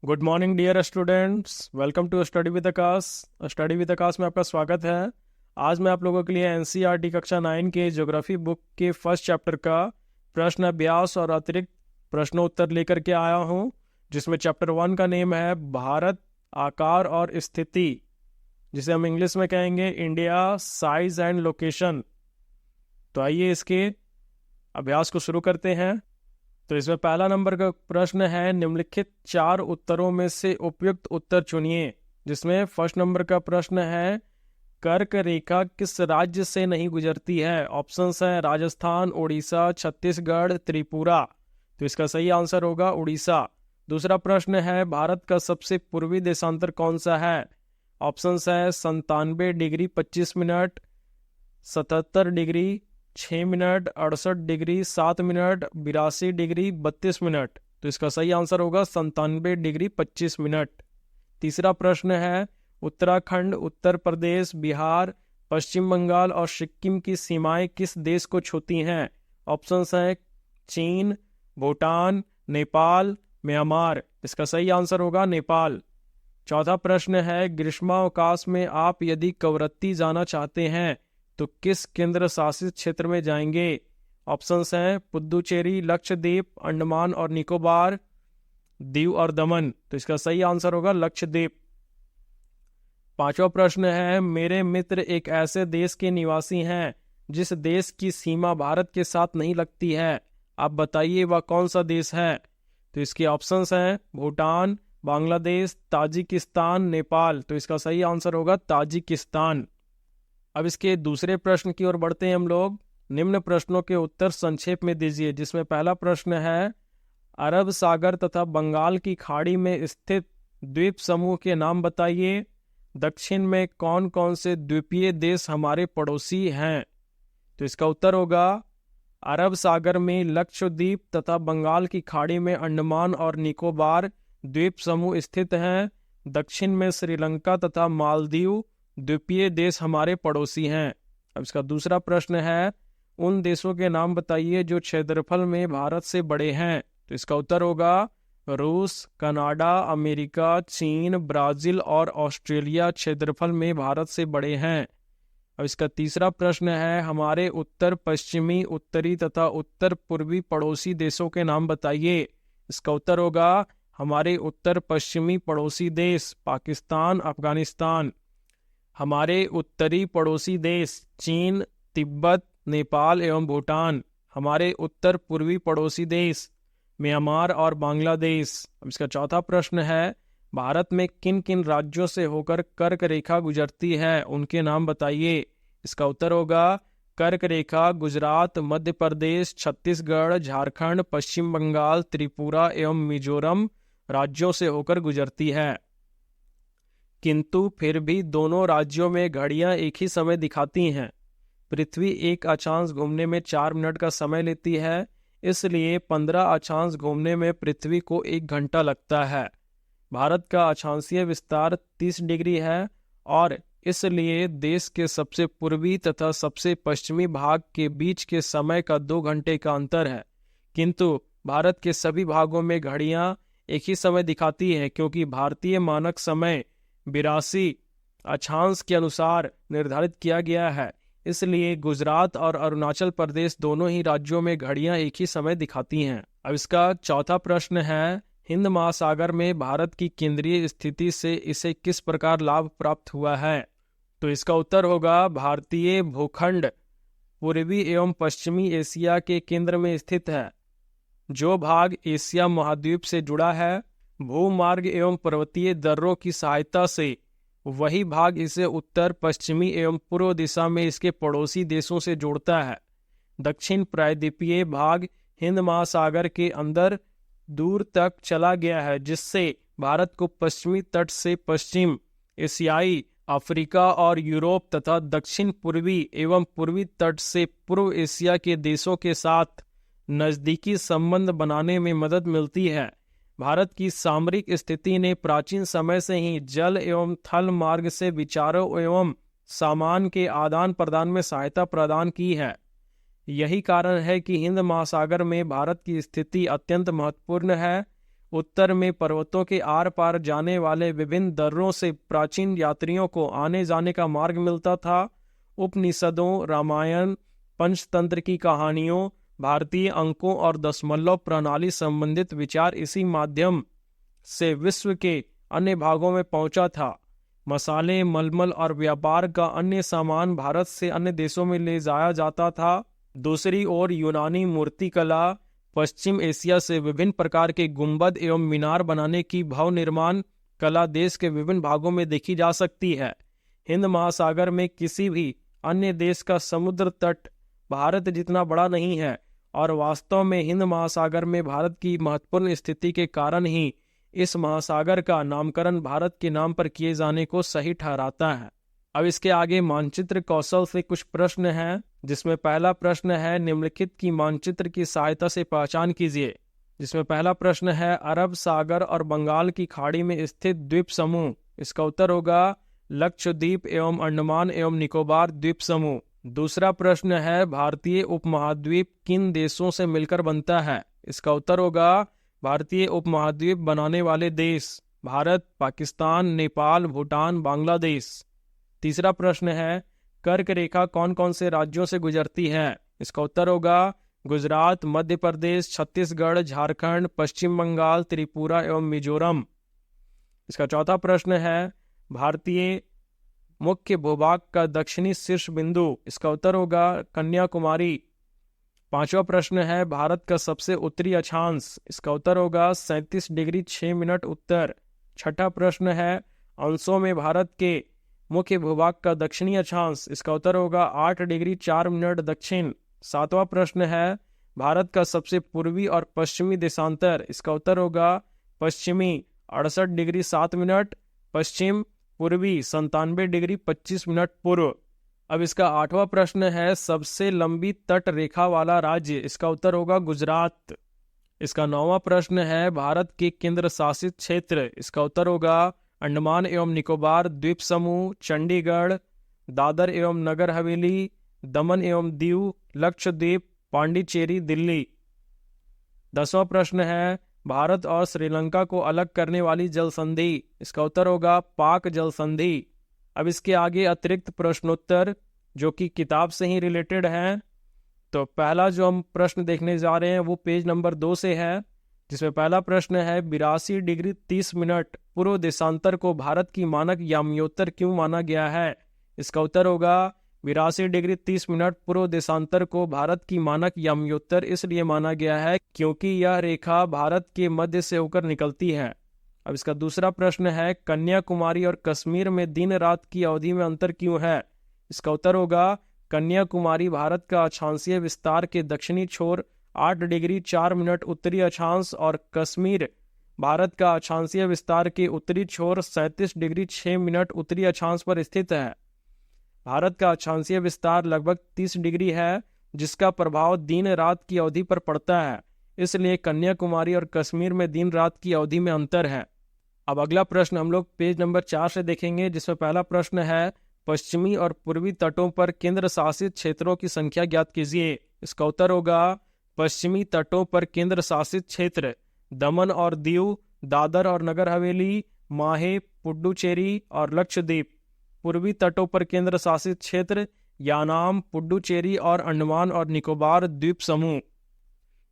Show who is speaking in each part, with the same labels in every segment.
Speaker 1: Good morning dear students, welcome to study with Aakash. Study with Aakash में आपका स्वागत है। आज मैं आप लोगों के लिए एनसीईआरटी कक्षा 9 के ज्योग्राफी बुक के फर्स्ट चैप्टर का प्रश्न अभ्यास और अतिरिक्त प्रश्नोत्तर लेकर के आया हूं, जिसमें चैप्टर 1 का नेम है भारत, आकार और स्थिति, जिसे हम इंग्लिश में कहेंगे इंडिया, साइज एंड लोकेशन। तो आइए इसके अभ्यास को शुरू करते हैं। तो इसमें पहला नंबर का प्रश्न है, निम्नलिखित 4 उत्तरों में से उपयुक्त उत्तर चुनिए। जिसमें फर्स्ट नंबर का प्रश्न है, कर्क रेखा किस राज्य से नहीं गुजरती है? ऑप्शंस हैं राजस्थान, उड़ीसा, छत्तीसगढ़, त्रिपुरा। तो इसका सही आंसर होगा उड़ीसा। दूसरा प्रश्न है, भारत का सबसे पूर्वी देशांतर कौन सा है? ऑप्शंस है 97 degree 25 minute, 77 degree 6 minute, 68 degree 7 minute, 82 degree 32 minute. तो इसका सही आंसर होगा 97 डिग्री 25 मिनट। तीसरा प्रश्न है, उत्तराखंड, उत्तर प्रदेश, बिहार, पश्चिम बंगाल और सिक्किम की सीमाएं किस देश को छूती हैं? ऑप्शंस हैं चीन, भूटान, नेपाल, म्यांमार। इसका सही आंसर होगा नेपाल। चौथा प्रश्न है, ग्रीष्मावकाश में आप यदि कवरत्ती जाना चाहते हैं तो किस केंद्र शासित क्षेत्र में जाएंगे? ऑप्शंस हैं पुद्दुचेरी, लक्षद्वीप, अंडमान और निकोबार, दीव और दमन। तो इसका सही आंसर होगा लक्षद्वीप। पांचवा प्रश्न है, मेरे मित्र एक ऐसे देश के निवासी हैं जिस देश की सीमा भारत के साथ नहीं लगती है, आप बताइए वह कौन सा देश है? तो इसके ऑप्शंस हैं भूटान, बांग्लादेश, ताजिकिस्तान, नेपाल। तो इसका सही आंसर होगा ताजिकिस्तान। अब इसके दूसरे प्रश्न की ओर बढ़ते हैं हम लोग। निम्न प्रश्नों के उत्तर संक्षेप में दीजिए। जिसमें पहला प्रश्न है, अरब सागर तथा बंगाल की खाड़ी में स्थित द्वीप समूह के नाम बताइए। दक्षिण में कौन कौन से द्वीपीय देश हमारे पड़ोसी हैं? तो इसका उत्तर होगा अरब सागर में लक्षद्वीप तथा बंगाल की खाड़ी में अंडमान और निकोबार द्वीप समूह स्थित हैं। दक्षिण में श्रीलंका तथा मालदीव द्वीपीय देश हमारे पड़ोसी हैं। अब इसका दूसरा प्रश्न है, उन देशों के नाम बताइए जो क्षेत्रफल में भारत से बड़े हैं। तो इसका उत्तर होगा रूस, कनाडा, अमेरिका, चीन, ब्राजील और ऑस्ट्रेलिया क्षेत्रफल में भारत से बड़े हैं। अब इसका तीसरा प्रश्न है, हमारे उत्तर पश्चिमी, उत्तरी तथा उत्तर पूर्वी पड़ोसी देशों के नाम बताइए। इसका उत्तर होगा हमारे उत्तर पश्चिमी पड़ोसी देश पाकिस्तान, अफगानिस्तान। हमारे उत्तरी पड़ोसी देश चीन, तिब्बत, नेपाल एवं भूटान। हमारे उत्तर पूर्वी पड़ोसी देश म्यांमार और बांग्लादेश। अब इसका चौथा प्रश्न है, भारत में किन किन राज्यों से होकर कर्क रेखा गुजरती है, उनके नाम बताइए। इसका उत्तर होगा कर्क रेखा गुजरात, मध्य प्रदेश, छत्तीसगढ़, झारखंड, पश्चिम बंगाल, त्रिपुरा एवं मिजोरम राज्यों से होकर गुजरती है। किंतु फिर भी दोनों राज्यों में घड़ियां एक ही समय दिखाती हैं। पृथ्वी एक अक्षांश घूमने में 4 मिनट का समय लेती है, इसलिए 15 अक्षांश घूमने में पृथ्वी को 1 घंटा लगता है। भारत का अक्षांशीय विस्तार 30 डिग्री है और इसलिए देश के सबसे पूर्वी तथा सबसे पश्चिमी भाग के बीच के समय का 2 घंटे का अंतर है। किंतु भारत के सभी भागों में घड़ियां एक ही समय दिखाती हैं, क्योंकि भारतीय मानक समय 82 अक्षांश के अनुसार निर्धारित किया गया है। इसलिए गुजरात और अरुणाचल प्रदेश दोनों ही राज्यों में घड़ियां एक ही समय दिखाती हैं। अब इसका चौथा प्रश्न है, हिंद महासागर में भारत की केंद्रीय स्थिति से इसे किस प्रकार लाभ प्राप्त हुआ है? तो इसका उत्तर होगा भारतीय भूखंड पूर्वी एवं पश्चिमी एशिया के केंद्र में स्थित है। जो भाग एशिया महाद्वीप से जुड़ा है, भूमार्ग एवं पर्वतीय दर्रों की सहायता से, वही भाग इसे उत्तर, पश्चिमी एवं पूर्व दिशा में इसके पड़ोसी देशों से जोड़ता है। दक्षिण प्रायद्वीपीय भाग हिंद महासागर के अंदर दूर तक चला गया है, जिससे भारत को पश्चिमी तट से पश्चिम एशियाई, अफ्रीका और यूरोप तथा दक्षिण पूर्वी एवं पूर्वी तट से पूर्व एशिया के देशों के साथ नजदीकी संबंध बनाने में मदद मिलती है। भारत की सामरिक स्थिति ने प्राचीन समय से ही जल एवं थल मार्ग से विचारों एवं सामान के आदान प्रदान में सहायता प्रदान की है। यही कारण है कि हिंद महासागर में भारत की स्थिति अत्यंत महत्वपूर्ण है उत्तर में पर्वतों के आर पार जाने वाले विभिन्न दर्रों से प्राचीन यात्रियों को आने जाने का मार्ग मिलता था। उपनिषदों, रामायण, पंचतंत्र की कहानियों, भारतीय अंकों और दशमलव प्रणाली संबंधित विचार इसी माध्यम से विश्व के अन्य भागों में पहुंचा था। मसाले, मलमल और व्यापार का अन्य सामान भारत से अन्य देशों में ले जाया जाता था। दूसरी ओर यूनानी मूर्तिकला, पश्चिम एशिया से विभिन्न प्रकार के गुंबद एवं मीनार बनाने की भवन निर्माण कला देश के विभिन्न भागों में देखी जा सकती है। हिंद महासागर में किसी भी अन्य देश का समुद्र तट भारत जितना बड़ा नहीं है और वास्तव में हिंद महासागर में भारत की महत्वपूर्ण स्थिति के कारण ही इस महासागर का नामकरण भारत के नाम पर किए जाने को सही ठहराता है। अब इसके आगे मानचित्र कौशल से कुछ प्रश्न हैं, जिसमें पहला प्रश्न है निम्नलिखित की मानचित्र की सहायता से पहचान कीजिए। जिसमें पहला प्रश्न है अरब सागर और बंगाल की खाड़ी में स्थित द्वीप समूह। इसका उत्तर होगा लक्षद्वीप एवं अंडमान एवं निकोबार द्वीप समूह। दूसरा प्रश्न है भारतीय उपमहाद्वीप किन देशों से मिलकर बनता है। इसका उत्तर होगा भारतीय उपमहाद्वीप बनाने वाले देश भारत, पाकिस्तान, नेपाल, भूटान, बांग्लादेश। तीसरा प्रश्न है कर्क रेखा कौन कौन से राज्यों से गुजरती है। इसका उत्तर होगा गुजरात, मध्य प्रदेश, छत्तीसगढ़, झारखंड, पश्चिम बंगाल, त्रिपुरा एवं मिजोरम। इसका चौथा प्रश्न है भारतीय मुख्य भूभाग का दक्षिणी शीर्ष बिंदु। इसका उत्तर होगा कन्याकुमारी। पांचवा प्रश्न है भारत का सबसे उत्तरी अक्षांश। इसका उत्तर होगा 37 डिग्री 6 मिनट उत्तर। छठा प्रश्न है अंशों में भारत के मुख्य भूभाग का दक्षिणी अक्षांश। इसका उत्तर होगा 8 डिग्री 4 मिनट दक्षिण। सातवां प्रश्न है भारत का सबसे पूर्वी और पश्चिमी देशांतर। इसका उत्तर होगा पश्चिमी 68 डिग्री 7 मिनट पश्चिम, पूर्वी 97 डिग्री 25 मिनट पूर्व। अब इसका आठवां प्रश्न है सबसे लंबी तट रेखा वाला राज्य। इसका उत्तर होगा गुजरात। इसका नौवां प्रश्न है भारत के केंद्र शासित क्षेत्र। इसका उत्तर होगा अंडमान एवं निकोबार द्वीप समूह, चंडीगढ़, दादर एवं नगर हवेली, दमन एवं दीव, लक्षद्वीप, पांडिचेरी, दिल्ली। 10वां प्रश्न है भारत और श्रीलंका को अलग करने वाली जल संधि। इसका उत्तर होगा पाक जल संधि। अब इसके आगे अतिरिक्त प्रश्नोत्तर जो कि किताब से ही रिलेटेड हैं। तो पहला जो हम प्रश्न देखने जा रहे हैं वो पेज नंबर 2 से है, जिसमें पहला प्रश्न है 82 डिग्री 30 मिनट पूर्व देशांतर को भारत की मानक याम्योत्तर क्यों माना गया है। इसका उत्तर होगा 82 डिग्री 30 मिनट पूर्व देशांतर को भारत की मानक याम्योत्तर इसलिए माना गया है क्योंकि यह रेखा भारत के मध्य से होकर निकलती है। अब इसका दूसरा प्रश्न है कन्याकुमारी और कश्मीर में दिन रात की अवधि में अंतर क्यों है। इसका उत्तर होगा कन्याकुमारी भारत का अक्षांशीय विस्तार के दक्षिणी छोर 8 डिग्री 4 मिनट उत्तरी अक्षांश और कश्मीर भारत का अक्षांशीय विस्तार के उत्तरी छोर 37 डिग्री 6 मिनट उत्तरी अक्षांश पर स्थित है। भारत का अक्षांशीय विस्तार लगभग 30 डिग्री है, जिसका प्रभाव दिन रात की अवधि पर पड़ता है, इसलिए कन्याकुमारी और कश्मीर में दिन रात की अवधि में अंतर है। अब अगला प्रश्न हम लोग पेज नंबर 4 से देखेंगे, जिसमें पहला प्रश्न है पश्चिमी और पूर्वी तटों पर केंद्र शासित क्षेत्रों की संख्या ज्ञात कीजिए। इसका उत्तर होगा पश्चिमी तटों पर केंद्र शासित क्षेत्र दमन और दीव, दादर और नगर हवेली, माहे, पुडुचेरी और लक्षद्वीप। पूर्वी तटों पर केंद्र शासित क्षेत्र यानाम, पुडुचेरी और अंडमान और निकोबार द्वीप समूह।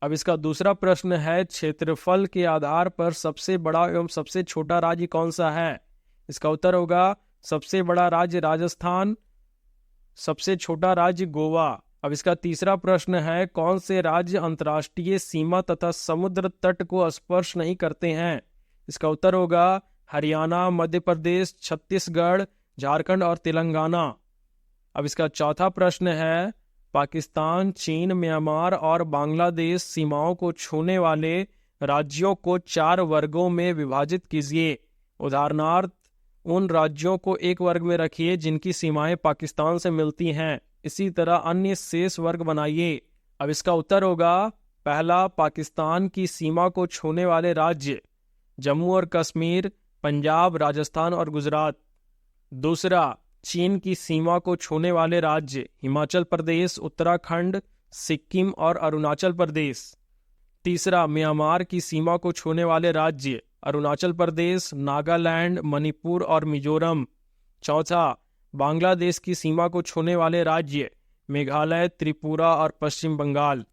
Speaker 1: अब इसका दूसरा प्रश्न है क्षेत्रफल के आधार पर सबसे बड़ा एवं सबसे छोटा राज्य कौन सा है। इसका उत्तर होगा सबसे बड़ा राज्य राजस्थान, सबसे छोटा राज्य गोवा। अब इसका तीसरा प्रश्न है कौन से राज्य अंतर्राष्ट्रीय सीमा तथा समुद्र तट को स्पर्श नहीं करते हैं। इसका उत्तर होगा हरियाणा, मध्य प्रदेश, छत्तीसगढ़, झारखंड और तेलंगाना। अब इसका चौथा प्रश्न है पाकिस्तान, चीन, म्यांमार और बांग्लादेश सीमाओं को छूने वाले राज्यों को 4 वर्गों में विभाजित कीजिए। उदाहरणार्थ उन राज्यों को एक वर्ग में रखिए जिनकी सीमाएं पाकिस्तान से मिलती हैं, इसी तरह अन्य शेष वर्ग बनाइए। अब इसका उत्तर होगा पहला पाकिस्तान की सीमा को छूने वाले राज्य जम्मू और कश्मीर, पंजाब, राजस्थान और गुजरात। दूसरा चीन की सीमा को छूने वाले राज्य हिमाचल प्रदेश, उत्तराखंड, सिक्किम और अरुणाचल प्रदेश। तीसरा, म्यांमार की सीमा को छूने वाले राज्य अरुणाचल प्रदेश, नागालैंड, मणिपुर और मिजोरम। चौथा, बांग्लादेश की सीमा को छूने वाले राज्य मेघालय, त्रिपुरा और पश्चिम बंगाल।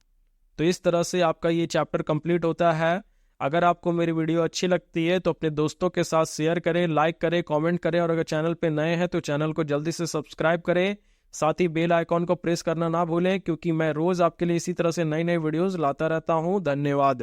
Speaker 1: तो इस तरह से आपका ये चैप्टर कंप्लीट होता है। अगर आपको मेरी वीडियो अच्छी लगती है तो अपने दोस्तों के साथ शेयर करें, लाइक करें, कमेंट करें और अगर चैनल पे नए हैं तो चैनल को जल्दी से सब्सक्राइब करें। साथ ही बेल आइकॉन को प्रेस करना ना भूलें, क्योंकि मैं रोज आपके लिए इसी तरह से नई नई वीडियोस लाता रहता हूं। धन्यवाद।